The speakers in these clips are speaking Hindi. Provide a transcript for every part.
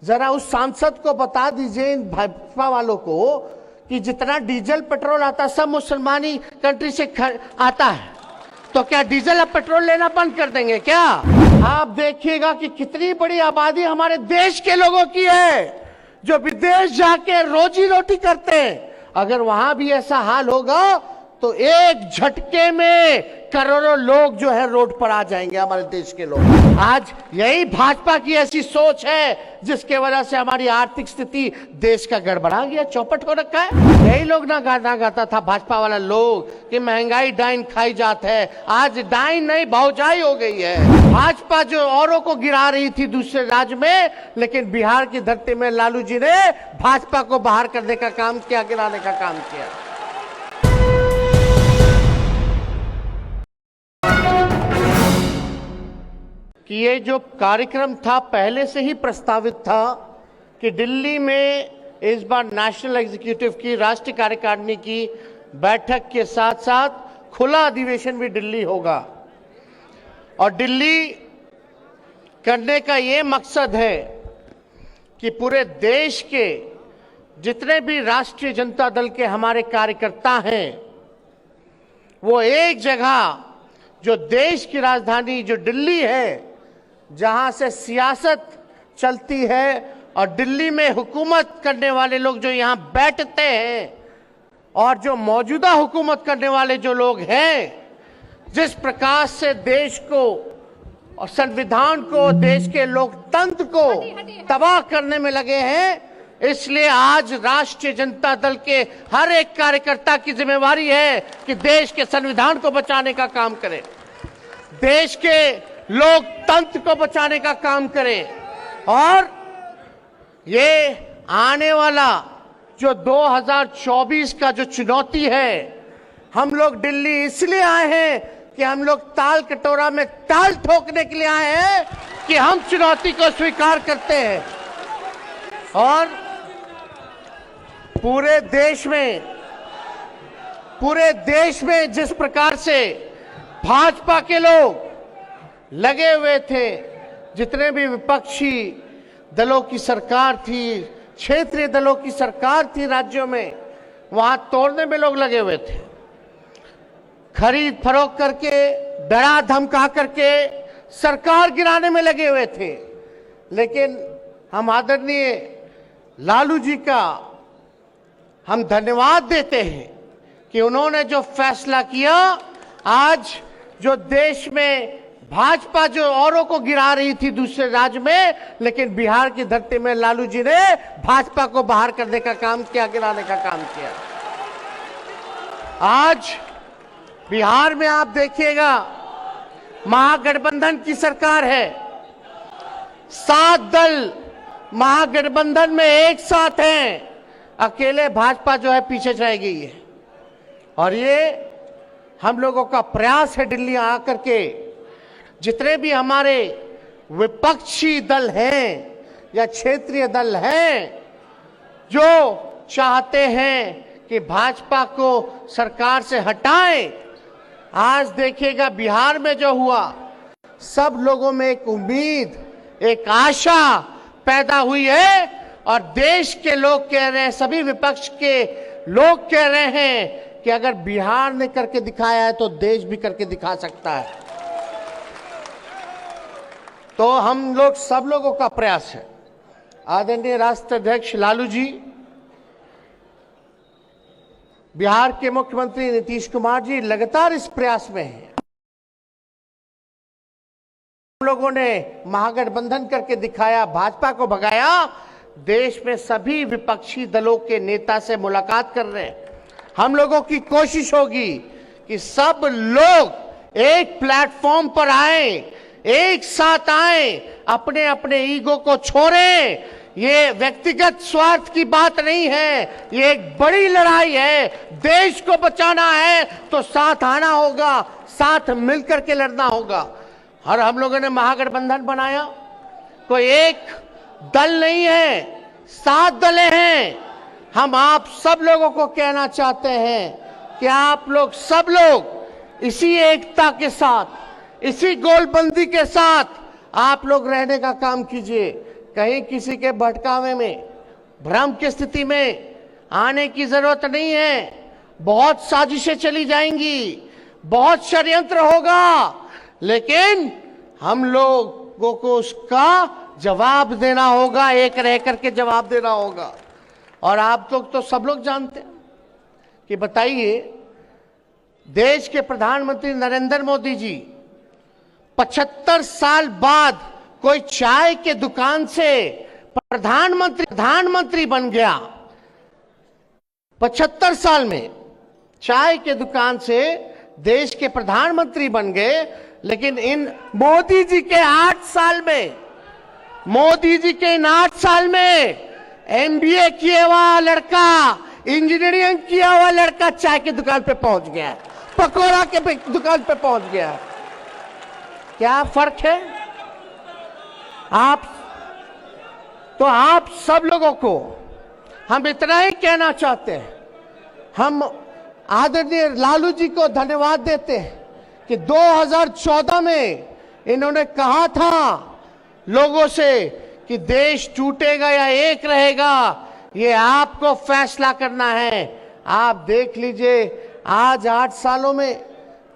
जरा उस सांसद को बता दीजिए, इन भाजपा वालों को, कि जितना डीजल पेट्रोल आता है सब मुसलमानी कंट्री से आता है, तो क्या डीजल अब पेट्रोल लेना बंद कर देंगे क्या? आप देखिएगा कि कितनी बड़ी आबादी हमारे देश के लोगों की है जो विदेश जाके रोजी रोटी करते हैं। अगर वहां भी ऐसा हाल होगा तो एक झटके में करोड़ों लोग जो है रोड पर आ जाएंगे, हमारे देश के लोग। आज यही भाजपा की ऐसी सोच है जिसके वजह से हमारी आर्थिक स्थिति देश का गड़बड़ा गया, चौपट हो रखा है। यही लोग ना गाना गाता था भाजपा वाला लोग कि महंगाई डाइन खाई जात है, आज डाइन नहीं भौजाई हो गई है। भाजपा जो औरों को गिरा रही थी दूसरे राज्य में, लेकिन बिहार की धरती में लालू जी ने भाजपा को बाहर करने का काम किया, गिराने का काम किया। कि ये जो कार्यक्रम था पहले से ही प्रस्तावित था कि दिल्ली में इस बार नेशनल एग्जीक्यूटिव की, राष्ट्रीय कार्यकारिणी की बैठक के साथ साथ खुला अधिवेशन भी दिल्ली होगा। और दिल्ली करने का ये मकसद है कि पूरे देश के जितने भी राष्ट्रीय जनता दल के हमारे कार्यकर्ता हैं वो एक जगह, जो देश की राजधानी जो दिल्ली है, जहां से सियासत चलती है और दिल्ली में हुकूमत करने वाले लोग जो यहां बैठते हैं, और जो मौजूदा हुकूमत करने वाले जो लोग हैं, जिस प्रकार से देश को और संविधान को, देश के लोकतंत्र को तबाह करने में लगे हैं, इसलिए आज राष्ट्रीय जनता दल के हर एक कार्यकर्ता की जिम्मेवारी है कि देश के संविधान को बचाने का काम करें, देश के लोकतंत्र को बचाने का काम करें। और ये आने वाला जो 2024 का जो चुनौती है, हम लोग दिल्ली इसलिए आए हैं कि हम लोग ताल कटोरा में ताल ठोकने के लिए आए हैं कि हम चुनौती को स्वीकार करते हैं। और पूरे देश में जिस प्रकार से भाजपा के लोग लगे हुए थे, जितने भी विपक्षी दलों की सरकार थी, क्षेत्रीय दलों की सरकार थी राज्यों में, वहां तोड़ने में लोग लगे हुए थे, खरीद फरोख्त करके, डरा धमका करके सरकार गिराने में लगे हुए थे। लेकिन हम आदरणीय लालू जी का हम धन्यवाद देते हैं कि उन्होंने जो फैसला किया, आज जो देश में भाजपा जो औरों को गिरा रही थी दूसरे राज्य में, लेकिन बिहार की धरती में लालू जी ने भाजपा को बाहर करने का काम किया, गिराने का काम किया। आज बिहार में आप देखिएगा महागठबंधन की सरकार है, 7 दल महागठबंधन में एक साथ हैं, अकेले भाजपा जो है पीछे रह गई है। और ये हम लोगों का प्रयास है दिल्ली आकर के जितने भी हमारे विपक्षी दल हैं या क्षेत्रीय दल हैं जो चाहते हैं कि भाजपा को सरकार से हटाएं, आज देखिएगा बिहार में जो हुआ, सब लोगों में एक उम्मीद, एक आशा पैदा हुई है। और देश के लोग कह रहे हैं, सभी विपक्ष के लोग कह रहे हैं कि अगर बिहार ने करके दिखाया है तो देश भी करके दिखा सकता है। तो हम लोग, सब लोगों का प्रयास है, आदरणीय राष्ट्रीय अध्यक्ष लालू जी, बिहार के मुख्यमंत्री नीतीश कुमार जी लगातार इस प्रयास में हैं। हम लोगों ने महागठबंधन करके दिखाया, भाजपा को भगाया, देश में सभी विपक्षी दलों के नेता से मुलाकात कर रहे हैं। हम लोगों की कोशिश होगी कि सब लोग एक प्लेटफॉर्म पर आए, एक साथ आए, अपने अपने ईगो को छोड़ें। ये व्यक्तिगत स्वार्थ की बात नहीं है, ये एक बड़ी लड़ाई है। देश को बचाना है तो साथ आना होगा, साथ मिलकर के लड़ना होगा। और हम लोगों ने महागठबंधन बनाया, कोई एक दल नहीं है, 7 दलें हैं। हम आप सब लोगों को कहना चाहते हैं कि आप लोग सब लोग इसी एकता के साथ, इसी गोलबंदी के साथ आप लोग रहने का काम कीजिए। कहीं किसी के भटकावे में, भ्रम की स्थिति में आने की जरूरत नहीं है। बहुत साजिशें चली जाएंगी, बहुत षड्यंत्र होगा, लेकिन हम लोगों को उसका जवाब देना होगा, एक रह करके जवाब देना होगा। और आप लोग तो सब लोग जानते हैं कि बताइए, देश के प्रधानमंत्री नरेंद्र मोदी जी 75 साल बाद कोई चाय के दुकान से प्रधानमंत्री बन गया। 75 साल में चाय के दुकान से देश के प्रधानमंत्री बन गए, लेकिन इन मोदी जी के 8 साल में, मोदी जी के इन 8 साल में MBA किया हुआ लड़का, इंजीनियरिंग किया हुआ लड़का चाय की दुकान पे पहुंच गया, पकौड़ा के दुकान पे पहुंच गया। क्या फर्क है? आप सब लोगों को हम इतना ही कहना चाहते हैं, हम आदरणीय लालू जी को धन्यवाद देते हैं कि 2014 में इन्होंने कहा था लोगों से कि देश टूटेगा या एक रहेगा, ये आपको फैसला करना है। आप देख लीजिए, आज 8 सालों में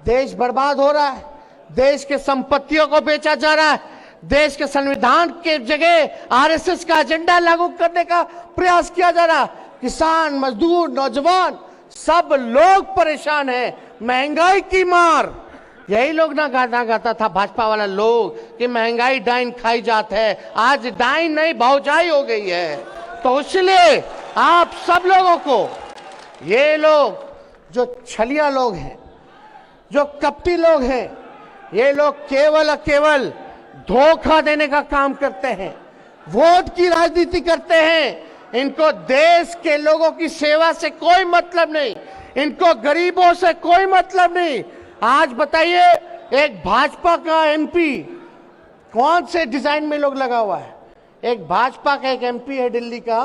देश बर्बाद हो रहा है, देश के संपत्तियों को बेचा जा रहा है, देश के संविधान के जगह RSS का एजेंडा लागू करने का प्रयास किया जा रहा है। किसान, मजदूर, नौजवान सब लोग परेशान हैं। महंगाई की मार, यही लोग ना गाना गाता था भाजपा वाला लोग कि महंगाई डाइन खाई जात है। आज डाइन नहीं, भौजाई हो गई है। तो इसलिए आप सब लोगों को, ये लोग जो छलिया लोग हैं, जो कपटी लोग हैं, ये लोग केवल धोखा देने का काम करते हैं, वोट की राजनीति करते हैं। इनको देश के लोगों की सेवा से कोई मतलब नहीं, इनको गरीबों से कोई मतलब नहीं। आज बताइए, एक भाजपा का MP कौन से डिजाइन में लोग लगा हुआ है? एक भाजपा का एक MP है दिल्ली का,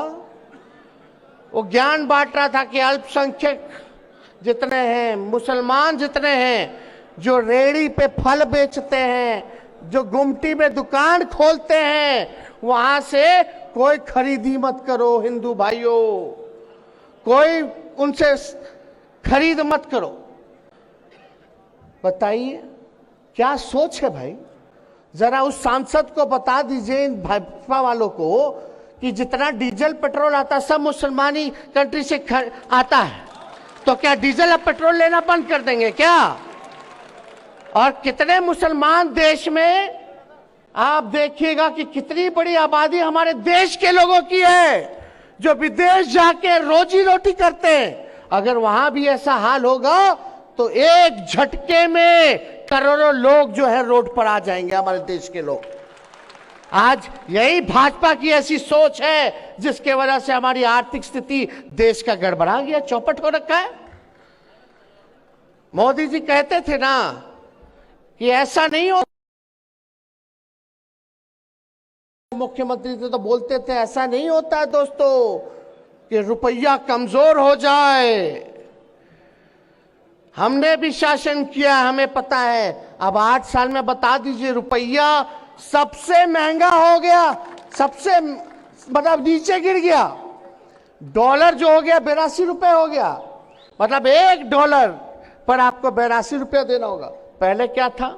वो ज्ञान बांट रहा था कि अल्पसंख्यक जितने हैं, मुसलमान जितने हैं, जो रेहड़ी पे फल बेचते हैं, जो गुमटी में दुकान खोलते हैं, वहां से कोई खरीदी मत करो हिंदू भाइयों, कोई उनसे खरीद मत करो। बताइए क्या सोच है भाई? जरा उस सांसद को बता दीजिए, इन भाजपा वालों को, कि जितना डीजल पेट्रोल आता है सब मुसलमानी कंट्री से आता है, तो क्या डीजल अब पेट्रोल लेना बंद कर देंगे क्या? और कितने मुसलमान देश में, आप देखिएगा कि कितनी बड़ी आबादी हमारे देश के लोगों की है जो विदेश जाके रोजी रोटी करते हैं। अगर वहां भी ऐसा हाल होगा तो एक झटके में करोड़ों लोग जो है रोड पर आ जाएंगे, हमारे देश के लोग। आज यही भाजपा की ऐसी सोच है जिसके वजह से हमारी आर्थिक स्थिति देश का गड़बड़ा गया, चौपट हो रखा है। मोदी जी कहते थे ना कि ऐसा नहीं हो, मुख्यमंत्री थे तो बोलते थे ऐसा नहीं होता है दोस्तों कि रुपया कमजोर हो जाए। हमने भी शासन किया, हमें पता है। अब 8 साल में बता दीजिए, रुपया सबसे महंगा हो गया, सबसे मतलब नीचे गिर गया। डॉलर जो हो गया 82 रुपए हो गया, मतलब $1 पर आपको 82 रुपया देना होगा। पहले क्या था?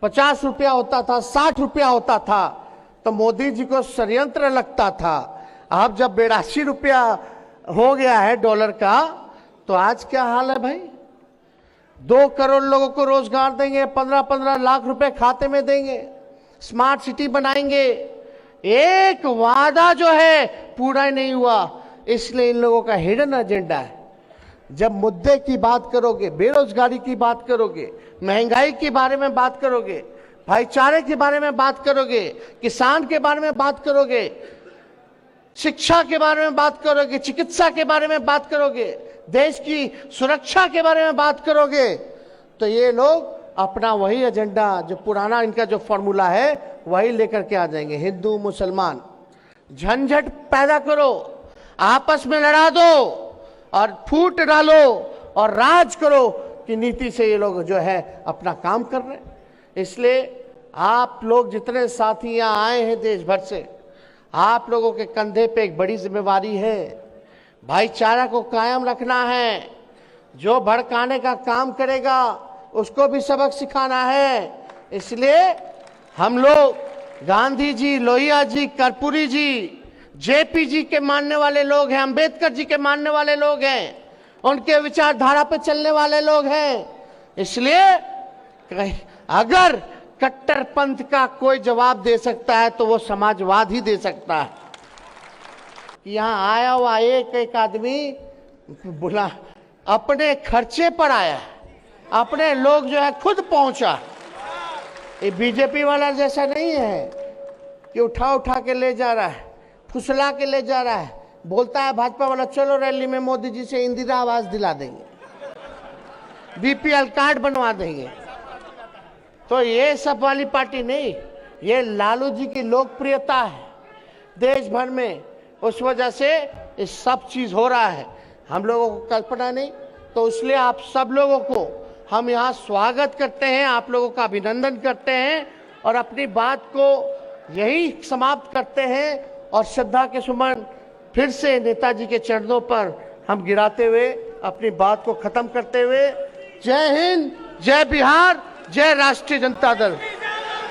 50 रुपया होता था, 60 रुपया होता था, तो मोदी जी को षड्यंत्र लगता था। अब जब 82 रुपया हो गया है डॉलर का, तो आज क्या हाल है भाई? 2 करोड़ लोगों को रोजगार देंगे, 15-15 लाख रुपए खाते में देंगे, स्मार्ट सिटी बनाएंगे। एक वादा जो है पूरा नहीं हुआ, इसलिए इन लोगों का हिडन एजेंडा है। जब मुद्दे की बात करोगे, बेरोजगारी की बात करोगे, महंगाई के बारे में बात करोगे, भाईचारे के बारे में बात करोगे, किसान के बारे में बात करोगे, शिक्षा के बारे में बात करोगे, चिकित्सा के बारे में बात करोगे, देश की सुरक्षा के बारे में बात करोगे, तो ये लोग अपना वही एजेंडा, जो पुराना इनका जो फॉर्मूला है, वही लेकर के आ जाएंगे। हिंदू मुसलमान झंझट पैदा करो, आपस में लड़ा दो और फूट डालो और राज करो की नीति से ये लोग जो है अपना काम कर रहे हैं। इसलिए आप लोग जितने साथी यहाँ आए हैं देश भर से, आप लोगों के कंधे पे एक बड़ी जिम्मेवारी है। भाईचारा को कायम रखना है। जो भड़काने का काम करेगा उसको भी सबक सिखाना है। इसलिए हम लोग गांधी जी, लोहिया जी, कर्पूरी जी, जेपी जी के मानने वाले लोग हैं, अंबेडकर जी के मानने वाले लोग हैं, उनके विचारधारा पे चलने वाले लोग हैं। इसलिए अगर कट्टरपंथ का कोई जवाब दे सकता है तो वो समाजवाद ही दे सकता है। यहाँ आया हुआ एक आदमी बुला अपने खर्चे पर आया, अपने लोग जो है खुद पहुंचा। ये बीजेपी वाला जैसा नहीं है कि उठा उठा के ले जा रहा है, फुसला के ले जा रहा है। बोलता है भाजपा वाला, चलो रैली में मोदी जी से इंदिरा आवास दिला देंगे, बीपीएल कार्ड बनवा देंगे। तो ये सब वाली पार्टी नहीं, ये लालू जी की लोकप्रियता है देश भर में, उस वजह से ये सब चीज हो रहा है। हम लोगों को कल्पना नहीं, तो इसलिए आप सब लोगों को हम यहाँ स्वागत करते हैं, आप लोगों का अभिनंदन करते हैं और अपनी बात को यही समाप्त करते हैं और श्रद्धा के सुमन फिर से नेताजी के चरणों पर हम गिराते हुए अपनी बात को खत्म करते हुए, जय हिंद, जय बिहार, जय राष्ट्रीय जनता दल।